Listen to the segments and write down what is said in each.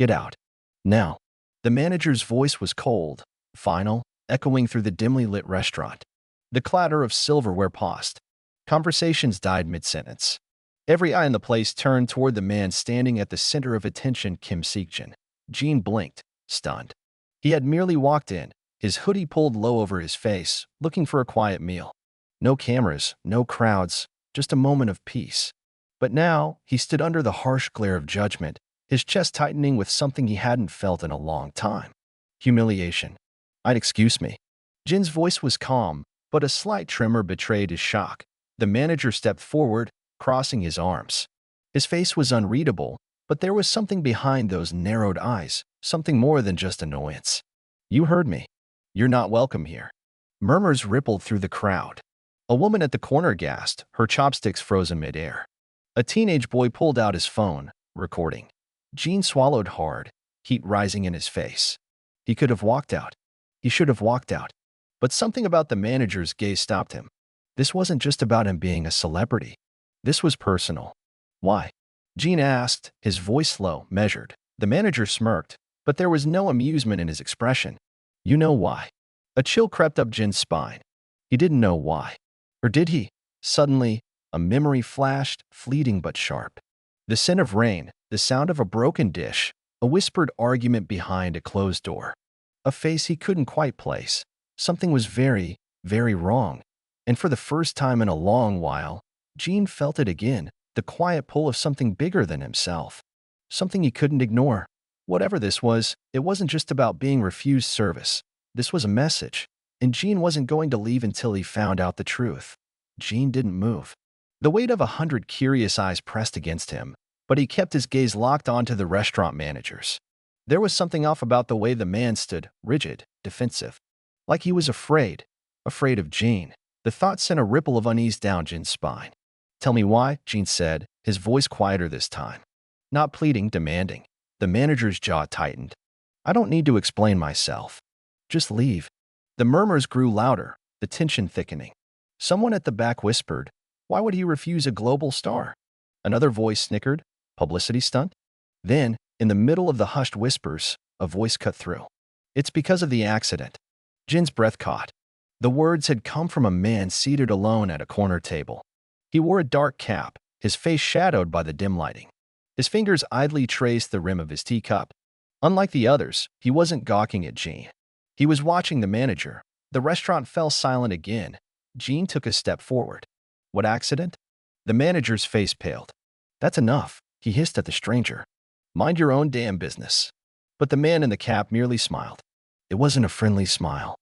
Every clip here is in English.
Get out. Now. The manager's voice was cold, final, echoing through the dimly lit restaurant. The clatter of silverware paused. Conversations died mid-sentence. Every eye in the place turned toward the man standing at the center of attention, Kim Seokjin. Jin blinked, stunned. He had merely walked in, his hoodie pulled low over his face, looking for a quiet meal. No cameras, no crowds, just a moment of peace. But now, he stood under the harsh glare of judgment, his chest tightening with something he hadn't felt in a long time. Humiliation. Excuse me. Jin's voice was calm, but a slight tremor betrayed his shock. The manager stepped forward, crossing his arms. His face was unreadable, but there was something behind those narrowed eyes, something more than just annoyance. You heard me. You're not welcome here. Murmurs rippled through the crowd. A woman at the corner gasped, her chopsticks frozen midair. A teenage boy pulled out his phone, recording. Jin swallowed hard, heat rising in his face. He could have walked out. He should have walked out. But something about the manager's gaze stopped him. This wasn't just about him being a celebrity. This was personal. Why? Jin asked, his voice low, measured. The manager smirked, but there was no amusement in his expression. You know why. A chill crept up Jin's spine. He didn't know why. Or did he? Suddenly, a memory flashed, fleeting but sharp. The scent of rain, the sound of a broken dish, a whispered argument behind a closed door. A face he couldn't quite place. Something was very, very wrong. And for the first time in a long while, Jin felt it again, the quiet pull of something bigger than himself. Something he couldn't ignore. Whatever this was, it wasn't just about being refused service. This was a message. And Jin wasn't going to leave until he found out the truth. Jin didn't move. The weight of 100 curious eyes pressed against him, but he kept his gaze locked onto the restaurant managers. There was something off about the way the man stood, rigid, defensive. Like he was afraid of Jin. The thought sent a ripple of unease down Jin's spine. Tell me why, Jin said, his voice quieter this time. Not pleading, demanding. The manager's jaw tightened. I don't need to explain myself. Just leave. The murmurs grew louder, the tension thickening. Someone at the back whispered, why would he refuse a global star? Another voice snickered, publicity stunt? Then, in the middle of the hushed whispers, a voice cut through. It's because of the accident. Jin's breath caught. The words had come from a man seated alone at a corner table. He wore a dark cap, his face shadowed by the dim lighting. His fingers idly traced the rim of his teacup. Unlike the others, he wasn't gawking at Jin. He was watching the manager. The restaurant fell silent again. Jin took a step forward. What accident? The manager's face paled. That's enough, he hissed at the stranger. Mind your own damn business. But the man in the cap merely smiled. It wasn't a friendly smile.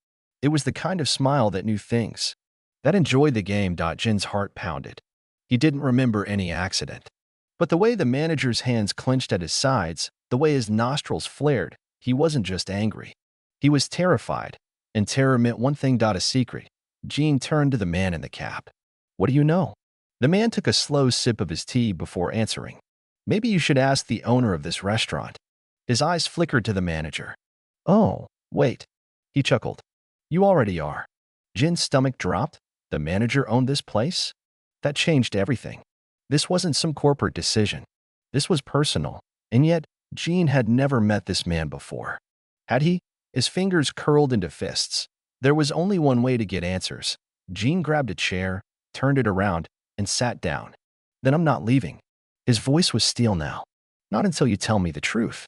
It was the kind of smile that knew things. That enjoyed the game. Jin's heart pounded. He didn't remember any accident. But the way the manager's hands clenched at his sides, the way his nostrils flared, he wasn't just angry. He was terrified. And terror meant one thing. A secret. Jin turned to the man in the cap. What do you know? The man took a slow sip of his tea before answering. Maybe you should ask the owner of this restaurant. His eyes flickered to the manager. Oh, wait. He chuckled. You already are. Jin's stomach dropped. The manager owned this place? That changed everything. This wasn't some corporate decision. This was personal. And yet, Jin had never met this man before. Had he? His fingers curled into fists. There was only one way to get answers. Jin grabbed a chair, turned it around, and sat down. Then I'm not leaving. His voice was steel now. Not until you tell me the truth.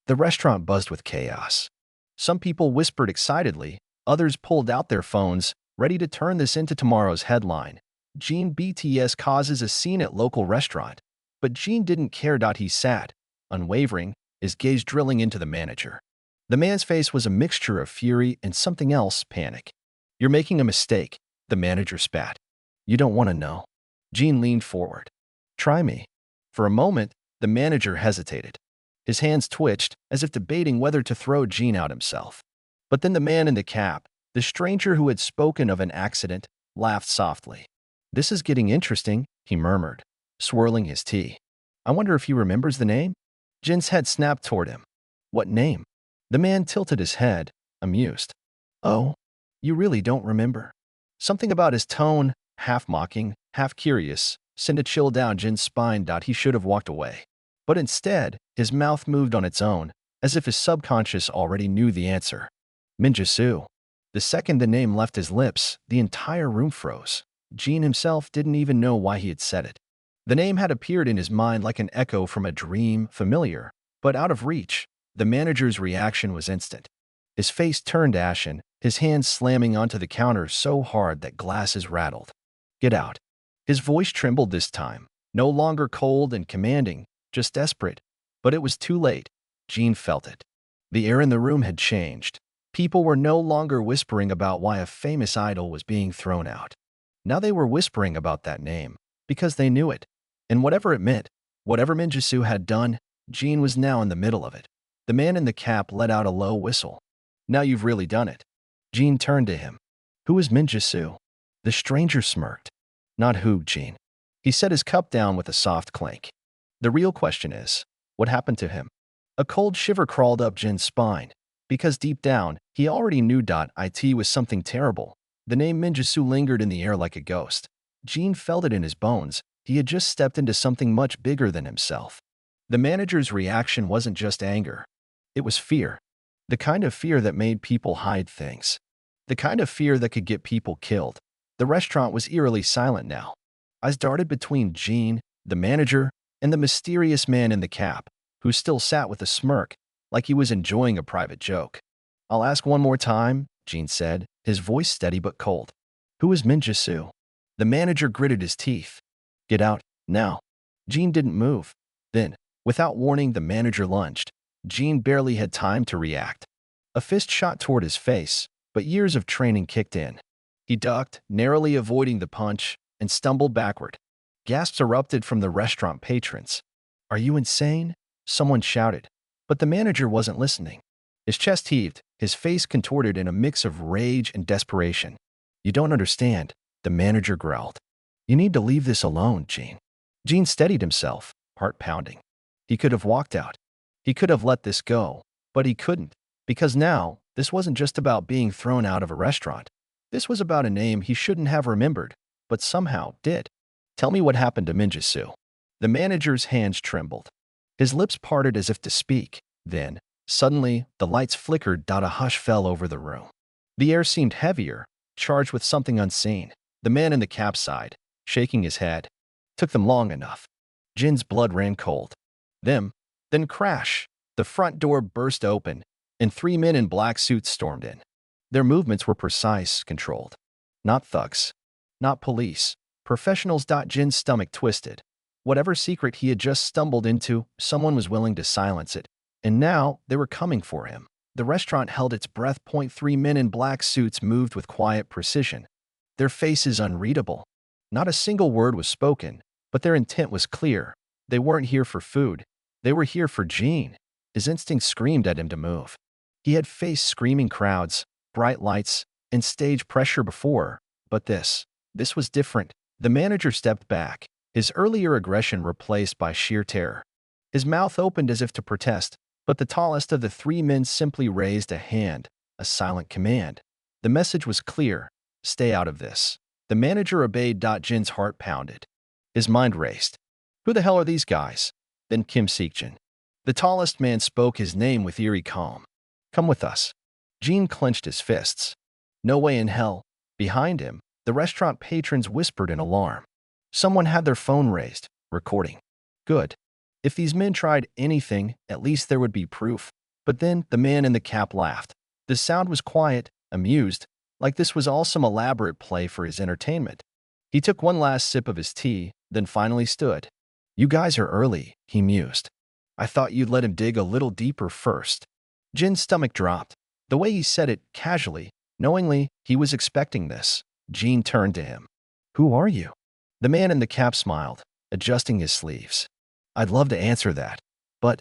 The restaurant buzzed with chaos. Some people whispered excitedly. Others pulled out their phones, ready to turn this into tomorrow's headline. Bts causes a scene at local restaurant. But Jin didn't care. He sat, unwavering, his gaze drilling into the manager. The man's face was a mixture of fury and something else, panic. You're making a mistake, the manager spat. You don't want to know. Jin leaned forward. Try me. For a moment, the manager hesitated. His hands twitched, as if debating whether to throw Jin out himself. But then the man in the cap, the stranger who had spoken of an accident, laughed softly. This is getting interesting, he murmured, swirling his tea. I wonder if he remembers the name? Jin's head snapped toward him. What name? The man tilted his head, amused. Oh, you really don't remember? Something about his tone, half mocking, half curious, sent a chill down Jin's spine. He should have walked away. But instead, his mouth moved on its own, as if his subconscious already knew the answer. Minjisu. The second the name left his lips, the entire room froze. Jin himself didn't even know why he had said it. The name had appeared in his mind like an echo from a dream, familiar, but out of reach. The manager's reaction was instant. His face turned ashen, his hands slamming onto the counter so hard that glasses rattled. "Get out." His voice trembled this time, no longer cold and commanding, just desperate. But it was too late. Jin felt it. The air in the room had changed. People were no longer whispering about why a famous idol was being thrown out. Now they were whispering about that name, because they knew it. And whatever it meant, whatever Minjisu had done, Jin was now in the middle of it. The man in the cap let out a low whistle. "Now you've really done it." Jin turned to him. "Who is Minjisu?" The stranger smirked. "Not who, Jin." He set his cup down with a soft clank. "The real question is, what happened to him?" A cold shiver crawled up Jin's spine, because deep down, he already knew it was something terrible. The name Minjisu lingered in the air like a ghost. Jin felt it in his bones. He had just stepped into something much bigger than himself. The manager's reaction wasn't just anger. It was fear. The kind of fear that made people hide things. The kind of fear that could get people killed. The restaurant was eerily silent now. Eyes darted between Jin, the manager, and the mysterious man in the cap, who still sat with a smirk, like he was enjoying a private joke. "I'll ask one more time," Jin said, his voice steady but cold. "Who is Minjisu?" The manager gritted his teeth. "Get out, now." Jin didn't move. Then, without warning, the manager lunged. Jin barely had time to react. A fist shot toward his face, but years of training kicked in. He ducked, narrowly avoiding the punch, and stumbled backward. Gasps erupted from the restaurant patrons. "Are you insane?" someone shouted. But the manager wasn't listening. His chest heaved, his face contorted in a mix of rage and desperation. "You don't understand," the manager growled. "You need to leave this alone, Jin." Jin steadied himself, heart pounding. He could have walked out. He could have let this go, but he couldn't, because now, this wasn't just about being thrown out of a restaurant. This was about a name he shouldn't have remembered, but somehow did. "Tell me what happened to Minjisu." The manager's hands trembled. His lips parted as if to speak. Then, suddenly, the lights flickered. A hush fell over the room. The air seemed heavier, charged with something unseen. The man in the cap sighed, shaking his head. Took them long enough. Jin's blood ran cold. Then crash. The front door burst open, and 3 men in black suits stormed in. Their movements were precise, controlled. Not thugs. Not police. Professionals. Jin's stomach twisted. Whatever secret he had just stumbled into, someone was willing to silence it. And now, they were coming for him. The restaurant held its breath. 3 men in black suits moved with quiet precision. Their faces unreadable. Not a single word was spoken, but their intent was clear. They weren't here for food. They were here for Jin. His instinct screamed at him to move. He had faced screaming crowds, bright lights, and stage pressure before, but this was different. The manager stepped back, his earlier aggression replaced by sheer terror. His mouth opened as if to protest, but the tallest of the 3 men simply raised a hand, a silent command. The message was clear: stay out of this. The manager obeyed. Jin's heart pounded. His mind raced. Who the hell are these guys? Then seokjin. The tallest man spoke his name with eerie calm. Come with us. Jin clenched his fists. No way in hell. Behind him, the restaurant patrons whispered in alarm. Someone had their phone raised, recording. Good. If these men tried anything, at least there would be proof. But then the man in the cap laughed. The sound was quiet, amused, like this was all some elaborate play for his entertainment. He took one last sip of his tea, then finally stood. You guys are early, he mused. I thought you'd let him dig a little deeper first. Jin's stomach dropped. The way he said it, casually, knowingly, he was expecting this. Jin turned to him. Who are you? The man in the cap smiled, adjusting his sleeves. I'd love to answer that, but...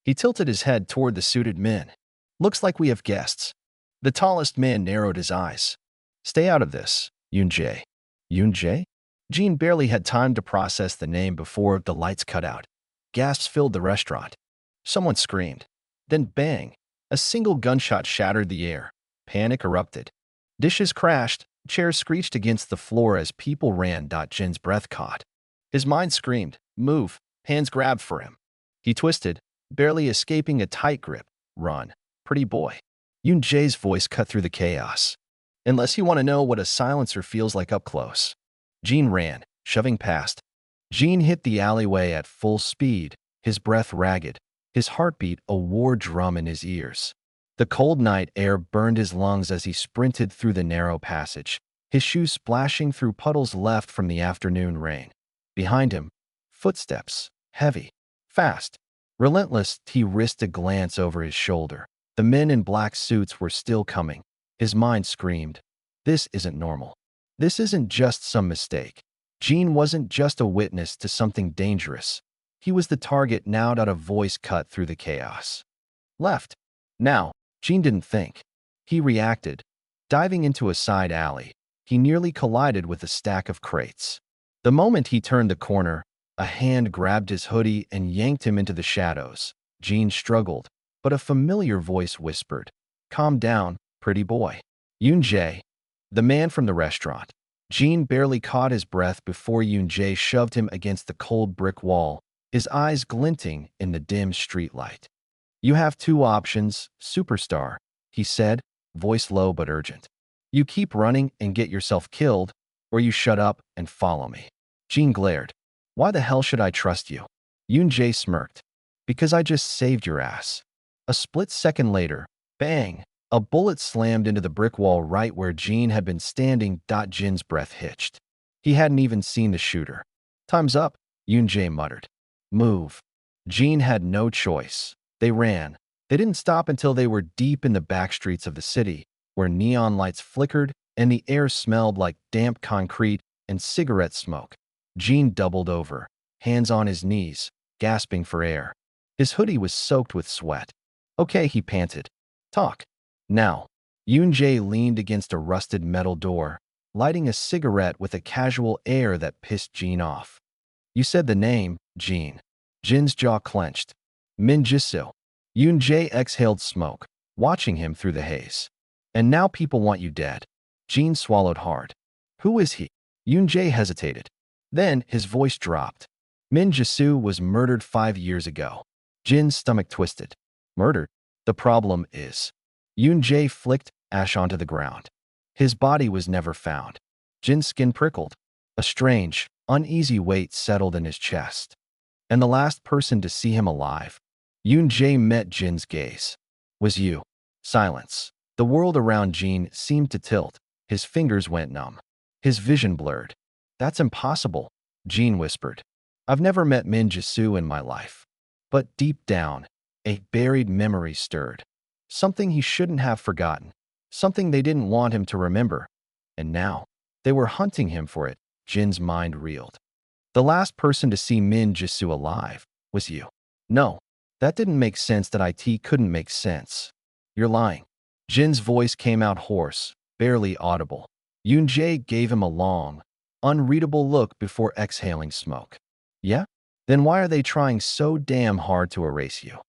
He tilted his head toward the suited men. Looks like we have guests. The tallest man narrowed his eyes. Stay out of this, Yoon-jae. Yoon-jae? Jin barely had time to process the name before the lights cut out. Gasps filled the restaurant. Someone screamed. Then bang! A single gunshot shattered the air. Panic erupted. Dishes crashed, chairs screeched against the floor as people ran. Jin's breath caught. His mind screamed, move, hands grabbed for him. He twisted, barely escaping a tight grip. Run, pretty boy. Yoon Jae's voice cut through the chaos. Unless you want to know what a silencer feels like up close. Jin ran, shoving past. Jin hit the alleyway at full speed, his breath ragged, his heartbeat a war drum in his ears. The cold night air burned his lungs as he sprinted through the narrow passage, his shoes splashing through puddles left from the afternoon rain. Behind him, footsteps, heavy, fast, relentless. He risked a glance over his shoulder. The men in black suits were still coming. His mind screamed, "This isn't normal. This isn't just some mistake." Jin wasn't just a witness to something dangerous. He was the target now. A voice cut through the chaos. Left. Now, Jin didn't think. He reacted. Diving into a side alley, he nearly collided with a stack of crates. The moment he turned the corner, a hand grabbed his hoodie and yanked him into the shadows. Jin struggled, but a familiar voice whispered, "Calm down, pretty boy." Yoon Jae, the man from the restaurant. Jin barely caught his breath before Yoon Jae shoved him against the cold brick wall, his eyes glinting in the dim streetlight. "You have two options, superstar," he said, voice low but urgent. "You keep running and get yourself killed, or you shut up and follow me." Jin glared. "Why the hell should I trust you?" Yoon Jae smirked. "Because I just saved your ass." A split second later, bang! A bullet slammed into the brick wall right where Jin had been standing. Jin's breath hitched. He hadn't even seen the shooter. "Time's up," Yoon Jae muttered. "Move." Jin had no choice. They ran. They didn't stop until they were deep in the back streets of the city, where neon lights flickered and the air smelled like damp concrete and cigarette smoke. Jin doubled over, hands on his knees, gasping for air. His hoodie was soaked with sweat. "Okay," he panted. "Talk. Now." Yoon Jae leaned against a rusted metal door, lighting a cigarette with a casual air that pissed Jin off. "You said the name, Jin." Jin's jaw clenched. "Min Jisoo." Yoon Jae exhaled smoke, watching him through the haze. "And now people want you dead." Jin swallowed hard. "Who is he?" Yoon Jae hesitated. Then his voice dropped. "Min Jisoo was murdered 5 years ago." Jin's stomach twisted. "Murdered? The problem is..." Yoon Jae flicked ash onto the ground. "His body was never found." Jin's skin prickled. A strange, uneasy weight settled in his chest. "And the last person to see him alive..." Yoon Jae met Jin's gaze. "Was you." Silence. The world around Jin seemed to tilt. His fingers went numb. His vision blurred. "That's impossible," Jin whispered. "I've never met Min Jisoo in my life." But deep down, a buried memory stirred. Something he shouldn't have forgotten. Something they didn't want him to remember. And now, they were hunting him for it. Jin's mind reeled. "The last person to see Min Jisoo alive was you." "No. That didn't make sense. That it couldn't make sense." "You're lying." Jin's voice came out hoarse, barely audible. Yoon Jae gave him a long, unreadable look before exhaling smoke. "Yeah? Then why are they trying so damn hard to erase you?"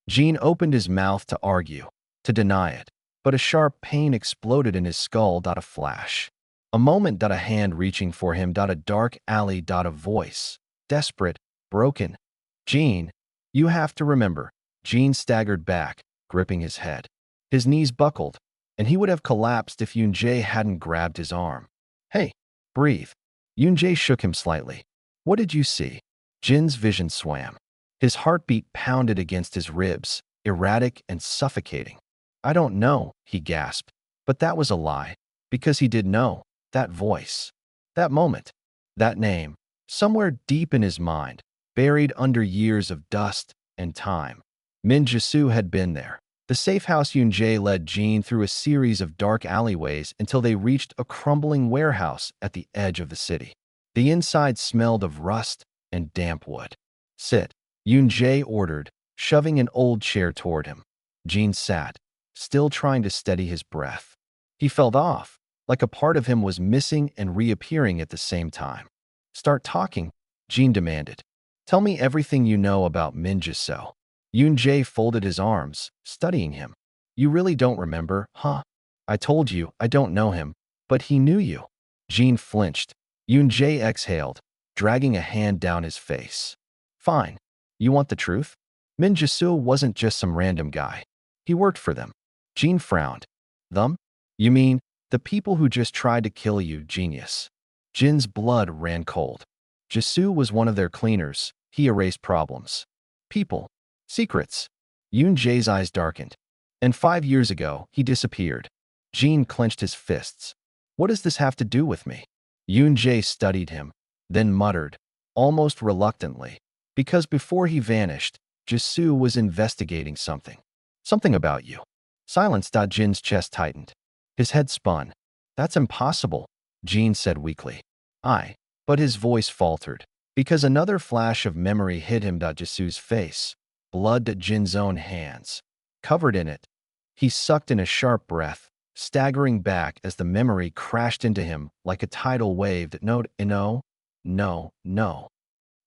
Jin opened his mouth to argue, to deny it, but a sharp pain exploded in his skull. A flash. A moment. A hand reaching for him. A dark alley. A voice. Desperate, broken. "Jin, you have to remember." Jin staggered back, gripping his head. His knees buckled, and he would have collapsed if Yoon Jae hadn't grabbed his arm. "Hey, breathe." Yoon Jae shook him slightly. "What did you see?" Jin's vision swam. His heartbeat pounded against his ribs, erratic and suffocating. "I don't know," he gasped. But that was a lie, because he did know. That voice. That moment. That name. Somewhere deep in his mind, buried under years of dust and time. Min Jisoo had been there. The safe house. Yoon Jae led Jin through a series of dark alleyways until they reached a crumbling warehouse at the edge of the city. The inside smelled of rust and damp wood. "Sit," Yoon Jae ordered, shoving an old chair toward him. Jin sat, still trying to steady his breath. He felt off, like a part of him was missing and reappearing at the same time. "Start talking," Jin demanded. "Tell me everything you know about Min Jisoo." Yoon Jae folded his arms, studying him. "You really don't remember, huh?" "I told you I don't know him, but he knew you." Jin flinched. Yoon Jae exhaled, dragging a hand down his face. "Fine. You want the truth?" Min Jisoo wasn't just some random guy. He worked for them. Jin frowned. Them? You mean the people who just tried to kill you, genius? Jin's blood ran cold. Jisoo was one of their cleaners. He erased problems. People. Secrets. Yoon Jae's eyes darkened. And 5 years ago, he disappeared. Jin clenched his fists. What does this have to do with me? Yoon Jae studied him, then muttered, almost reluctantly, because before he vanished, Jisoo was investigating something. Something about you. Silence. Jin's chest tightened. His head spun. That's impossible, Jin said weakly. But his voice faltered, because another flash of memory hit him. Jisoo's face. Blood. Jin's own hands. Covered in it. He sucked in a sharp breath, staggering back as the memory crashed into him like a tidal wave. No.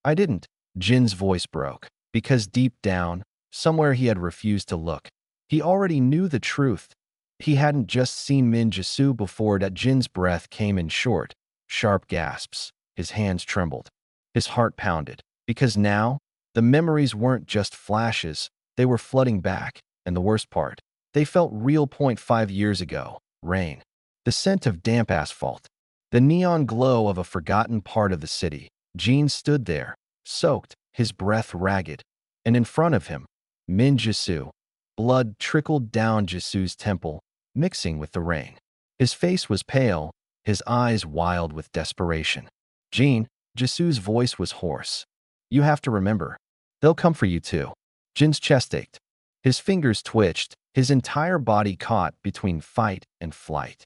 I didn't. Jin's voice broke, because deep down, somewhere he had refused to look. He already knew the truth. He hadn't just seen Min Jisoo before. Jin's breath came in short, sharp gasps. His hands trembled. His heart pounded, because now, the memories weren't just flashes, they were flooding back, and the worst part, they felt real. 5 years ago, rain. The scent of damp asphalt. The neon glow of a forgotten part of the city. Jin stood there, soaked, his breath ragged. And in front of him, Min Jisoo. Blood trickled down Jisoo's temple, mixing with the rain. His face was pale, his eyes wild with desperation. Jin, Jisoo's voice was hoarse. You have to remember. They'll come for you too. Jin's chest ached. His fingers twitched, his entire body caught between fight and flight.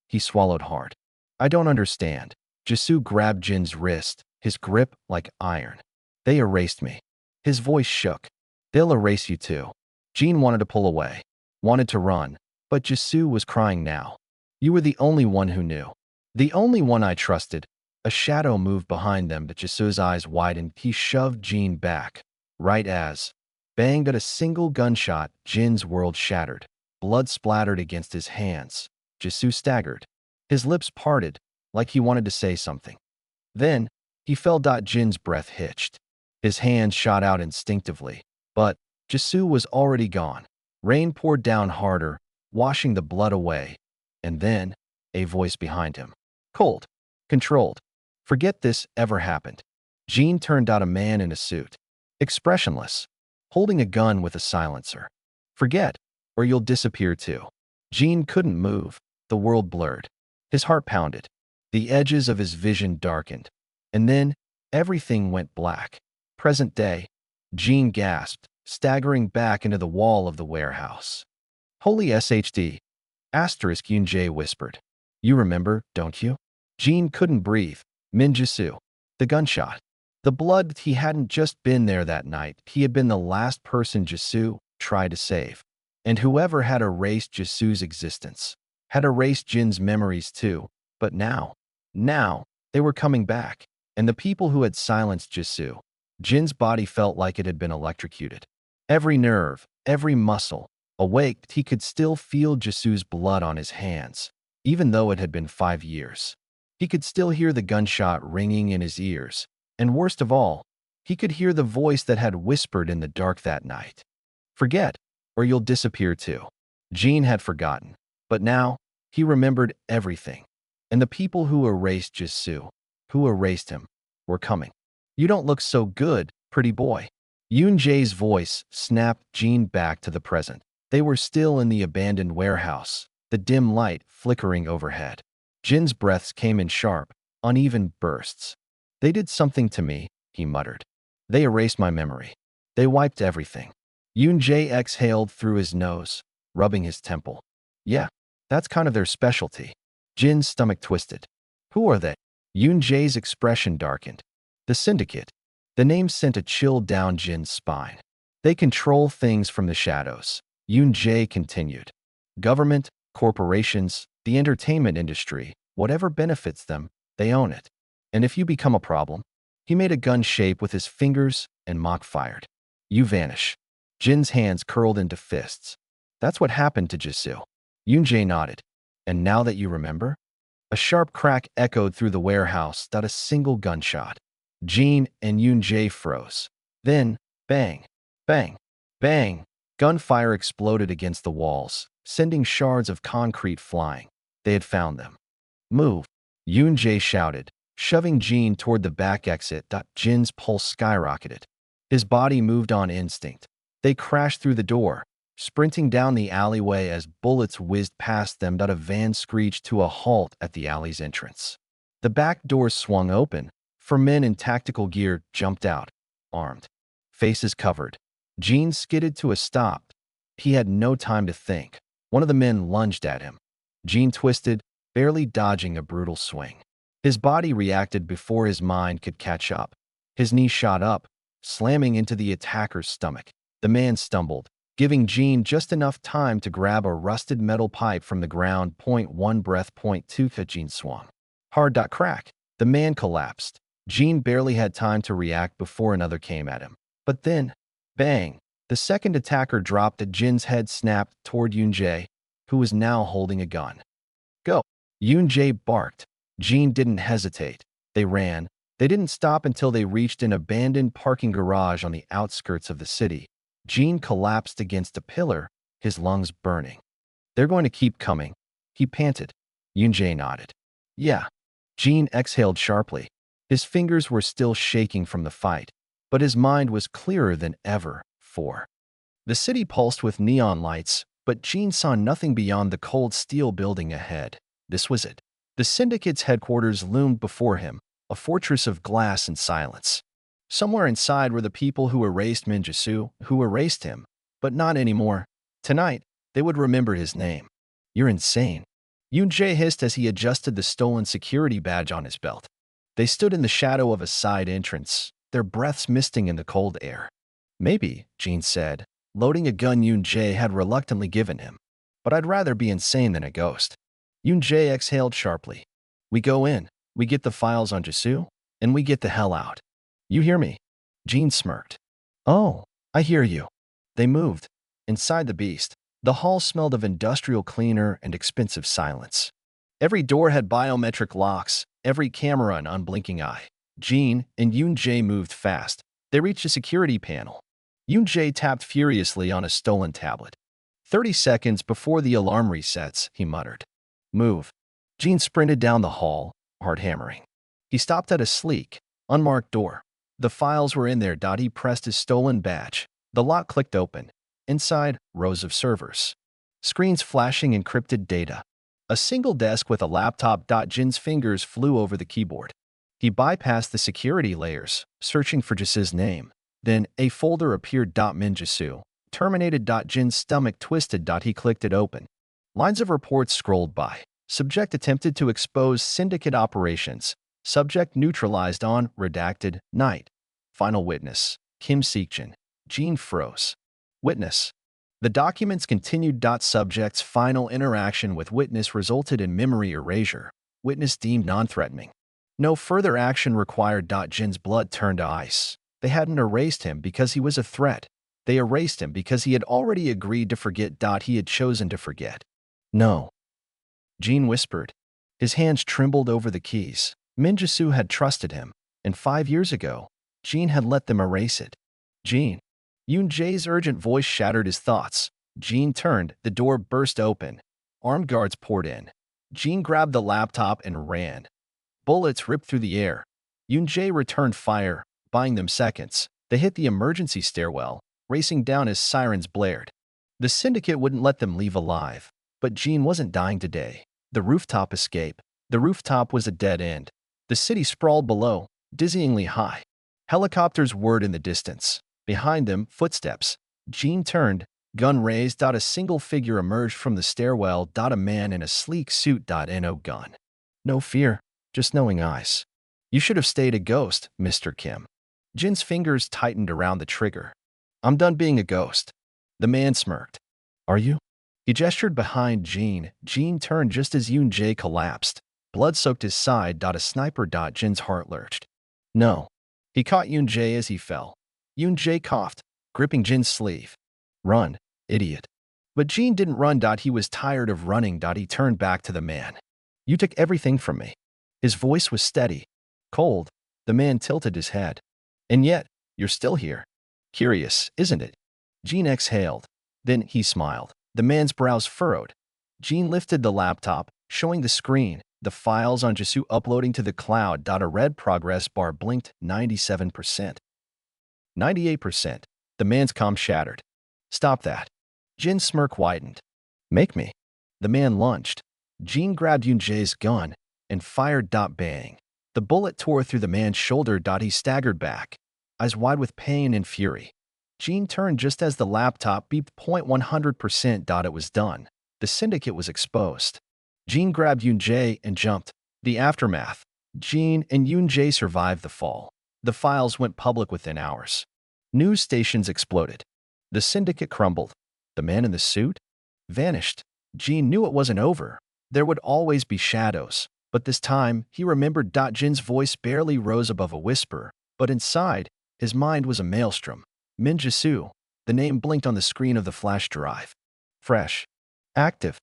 He swallowed hard. I don't understand. Jisoo grabbed Jin's wrist, his grip like iron. They erased me. His voice shook. They'll erase you too. Jin wanted to pull away, wanted to run, but Jisoo was crying now. You were the only one who knew. The only one I trusted. A shadow moved behind them, but Jisoo's eyes widened. He shoved Jin back. Right as, bang, at a single gunshot, Jin's world shattered. Blood splattered against his hands. Jisoo staggered. His lips parted, like he wanted to say something. Then, he fell. Jin's breath hitched. His hands shot out instinctively, but Jisoo was already gone. Rain poured down harder, washing the blood away. And then, a voice behind him. Cold. Controlled. Forget this ever happened. Jin turned. A man in a suit. Expressionless. Holding a gun with a silencer. Forget, or you'll disappear too. Jin couldn't move. The world blurred. His heart pounded. The edges of his vision darkened. And then, everything went black. Present day. Jin gasped, staggering back into the wall of the warehouse. Holy SHD. Asterisk. Yoon Jae whispered. You remember, don't you? Jin couldn't breathe. Min Jisoo. The gunshot. The blood. He hadn't just been there that night. He had been the last person Jisoo tried to save. And whoever had erased Jisoo's existence had erased Jin's memories too. But now, they were coming back. And the people who had silenced Jisoo. Jin's body felt like it had been electrocuted. Every nerve, every muscle. Awake, he could still feel Jisoo's blood on his hands, even though it had been 5 years. He could still hear the gunshot ringing in his ears. And worst of all, he could hear the voice that had whispered in the dark that night. Forget, or you'll disappear too. Jin had forgotten, but now, he remembered everything. And the people who erased Jisoo, who erased him, were coming. You don't look so good, pretty boy. Yoon Jae's voice snapped Jin back to the present. They were still in the abandoned warehouse, the dim light flickering overhead. Jin's breaths came in sharp, uneven bursts. They did something to me, he muttered. They erased my memory. They wiped everything. Yoon Jae exhaled through his nose, rubbing his temple. Yeah, that's kind of their specialty. Jin's stomach twisted. Who are they? Yoon Jae's expression darkened. The Syndicate. The name sent a chill down Jin's spine. They control things from the shadows. Yoon Jae continued. Government, corporations, the entertainment industry, whatever benefits them, they own it. And if you become a problem, he made a gun shape with his fingers and mock fired. You vanish. Jin's hands curled into fists. That's what happened to Jisoo. Yoon Jae nodded. And now that you remember? A sharp crack echoed through the warehouse. A single gunshot. Jin and Yoon Jae froze. Then, bang. Bang! Bang! Gunfire exploded against the walls, sending shards of concrete flying. They had found them. Move! Yoon-jae shouted, shoving Jin toward the back exit. Jin's pulse skyrocketed. His body moved on instinct. They crashed through the door, sprinting down the alleyway as bullets whizzed past them. A van screeched to a halt at the alley's entrance. The back doors swung open. 4 men in tactical gear jumped out, armed, faces covered. Jin skidded to a stop. He had no time to think. One of the men lunged at him. Jin twisted, barely dodging a brutal swing. His body reacted before his mind could catch up. His knee shot up, slamming into the attacker's stomach. The man stumbled, giving Jin just enough time to grab a rusted metal pipe from the ground. Point 1 breath. Point 2 Jin swung. Hard. Crack. The man collapsed. Jin barely had time to react before another came at him. But then, bang! The second attacker dropped. Jin's head snapped toward Yoon-jae, who was now holding a gun. Go! Yoon-jae barked. Jin didn't hesitate. They ran. They didn't stop until they reached an abandoned parking garage on the outskirts of the city. Jin collapsed against a pillar, his lungs burning. They're going to keep coming, he panted. Yoon-jae nodded. Yeah. Jin exhaled sharply. His fingers were still shaking from the fight, but his mind was clearer than ever. 4. The city pulsed with neon lights, but Jin saw nothing beyond the cold steel building ahead. This was it. The syndicate's headquarters loomed before him, a fortress of glass and silence. Somewhere inside were the people who erased Min-jae-soo, who erased him, but not anymore. Tonight, they would remember his name. You're insane. Yoon-jae hissed as he adjusted the stolen security badge on his belt. They stood in the shadow of a side entrance, their breaths misting in the cold air. Maybe, Jin said, loading a gun Yoon-jae had reluctantly given him. But I'd rather be insane than a ghost. Yoon-jae exhaled sharply. We go in, we get the files on Jae-soo, and we get the hell out. You hear me? Jin smirked. Oh, I hear you. They moved. Inside the beast, the hall smelled of industrial cleaner and expensive silence. Every door had biometric locks, every camera an unblinking eye. Jin and Yoon-jae moved fast. They reached a security panel. Yoon-jae tapped furiously on a stolen tablet. 30 seconds before the alarm resets, he muttered. Move. Jin sprinted down the hall, hard hammering. He stopped at a sleek, unmarked door. The files were in there. He pressed his stolen badge. The lock clicked open. Inside, rows of servers. Screens flashing encrypted data. A single desk with a laptop. Jin's fingers flew over the keyboard. He bypassed the security layers, searching for Jae's name. Then, a folder appeared. Min-jae-soo. Terminated. Jin's stomach twisted. He clicked it open. Lines of reports scrolled by. Subject attempted to expose syndicate operations. Subject neutralized on redacted night. Final witness, Kim Seokjin. Jin froze. Witness. The documents continued. Subject's final interaction with witness resulted in memory erasure. Witness deemed non-threatening. No further action required. Jin's blood turned to ice. They hadn't erased him because he was a threat. They erased him because he had already agreed to forget. He had chosen to forget. No. Jin whispered. His hands trembled over the keys. Min-jae-soo had trusted him, and 5 years ago, Jin had let them erase it. Jin. Yoon-jae's urgent voice shattered his thoughts. Jin turned. The door burst open. Armed guards poured in. Jin grabbed the laptop and ran. Bullets ripped through the air. Yoon-jae returned fire, buying them seconds. They hit the emergency stairwell, racing down as sirens blared. The syndicate wouldn't let them leave alive. But Jin wasn't dying today. The rooftop escape. The rooftop was a dead end. The city sprawled below, dizzyingly high. Helicopters whirred in the distance. Behind them, footsteps. Jin turned, gun raised. A single figure emerged from the stairwell. A man in a sleek suit. No gun. No fear, just knowing eyes. You should have stayed a ghost, Mr. Kim. Jin's fingers tightened around the trigger. I'm done being a ghost. The man smirked. Are you? He gestured behind Jin. Jin turned just as Yoon-jae collapsed. Blood soaked his side. A sniper. Jin's heart lurched. No. He caught Yoon-jae as he fell. Yoon-jae coughed, gripping Jin's sleeve. Run, idiot. But Jin didn't run. He was tired of running. He turned back to the man. You took everything from me. His voice was steady, cold. The man tilted his head. And yet, you're still here. Curious, isn't it? Jin exhaled. Then he smiled. The man's brows furrowed. Jin lifted the laptop, showing the screen, the files on Jisoo uploading to the cloud. A red progress bar blinked. 97%. 98%. The man's comm shattered. Stop that. Jin's smirk widened. Make me. The man lunged. Jin grabbed Yoonjae's gun and fired. Bang. The bullet tore through the man's shoulder. He staggered back, eyes wide with pain and fury. Jin turned just as the laptop beeped. 100%. It was done. The syndicate was exposed. Jin grabbed Yoonjae and jumped. The aftermath. Jin and Yoonjae survived the fall. The files went public within hours. News stations exploded. The syndicate crumbled. The man in the suit vanished. Jin knew it wasn't over. There would always be shadows. But this time, he remembered. Jin's voice barely rose above a whisper, but inside, his mind was a maelstrom. Min Jisoo. The name blinked on the screen of the flash drive. Fresh. Active.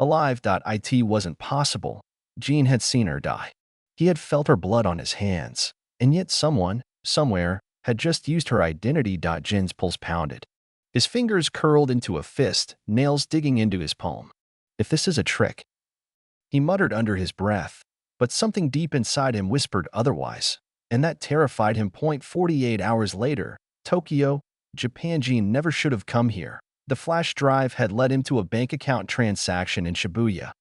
Alive. It wasn't possible. Jin had seen her die. He had felt her blood on his hands. And yet someone, somewhere, had just used her identity. Jin's pulse pounded. His fingers curled into a fist, nails digging into his palm. If this is a trick, he muttered under his breath, but something deep inside him whispered otherwise, and that terrified him. 48 hours later, Tokyo, Japan. Jin never should have come here. The flash drive had led him to a bank account transaction in Shibuya.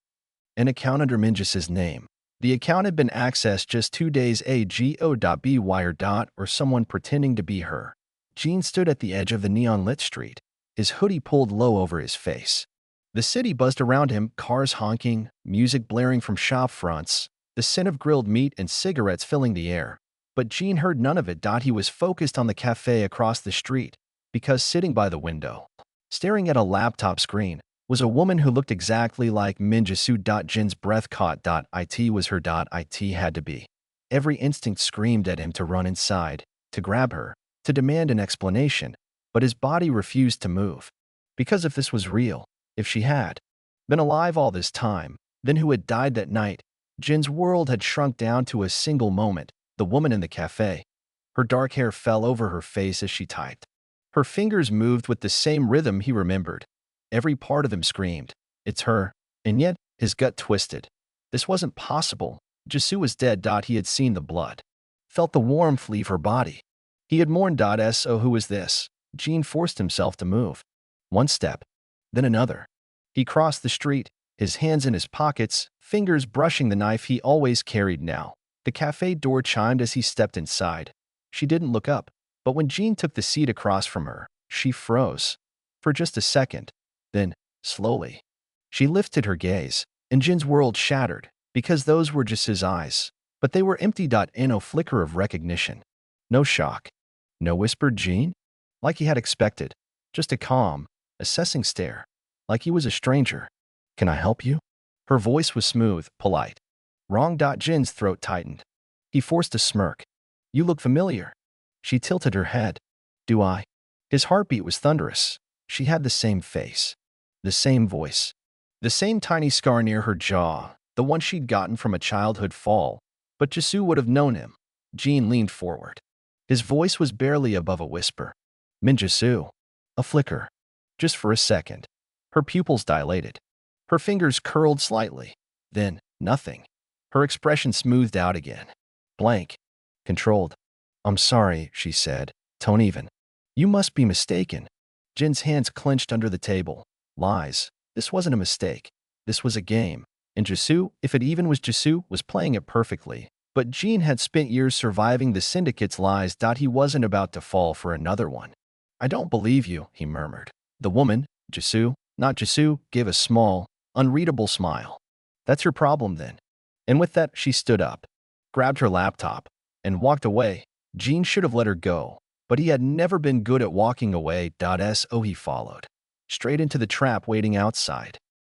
An account under Minjus's name. The account had been accessed just 2 days ago. Be wire. Or someone pretending to be her. Jin stood at the edge of the neon-lit street, his hoodie pulled low over his face. The city buzzed around him, cars honking, music blaring from shop fronts, the scent of grilled meat and cigarettes filling the air. But Jin heard none of it. He was focused on the cafe across the street, because sitting by the window, staring at a laptop screen, was a woman who looked exactly like Min Jisoo. Jin's breath caught. It was her. It had to be. Every instinct screamed at him to run inside, to grab her, to demand an explanation, but his body refused to move. Because if this was real, if she had been alive all this time, then who had died that night? Jin's world had shrunk down to a single moment, the woman in the cafe. Her dark hair fell over her face as she typed. Her fingers moved with the same rhythm he remembered. Every part of him screamed, "It's her." And yet, his gut twisted. This wasn't possible. Jisoo was dead. He had seen the blood, felt the warmth leave her body. He had mourned. So who was this? Jin forced himself to move. One step, then another. He crossed the street, his hands in his pockets, fingers brushing the knife he always carried now. The cafe door chimed as he stepped inside. She didn't look up, but when Jin took the seat across from her, she froze. For just a second. Then, slowly, she lifted her gaze, and Jin's world shattered, because those were just his eyes. But they were empty. No flicker of recognition. No shock. No whispered Jin? Like he had expected. Just a calm, assessing stare. Like he was a stranger. Can I help you? Her voice was smooth, polite. Wrong. Jin's throat tightened. He forced a smirk. You look familiar. She tilted her head. Do I? His heartbeat was thunderous. She had the same face. The same voice. The same tiny scar near her jaw, the one she'd gotten from a childhood fall. But Jisoo would have known him. Jin leaned forward. His voice was barely above a whisper. Min Jisoo. A flicker. Just for a second. Her pupils dilated. Her fingers curled slightly. Then, nothing. Her expression smoothed out again. Blank. Controlled. I'm sorry, she said, tone even. You must be mistaken. Jin's hands clenched under the table. Lies. This wasn't a mistake. This was a game. And Jisoo, if it even was Jisoo, was playing it perfectly. But Jin had spent years surviving the syndicate's lies. He wasn't about to fall for another one. I don't believe you, he murmured. The woman, Jisoo, not Jisoo, gave a small, unreadable smile. That's your problem then. And with that, she stood up, grabbed her laptop, and walked away. Jin should have let her go, but he had never been good at walking away. So he followed, straight into the trap waiting outside.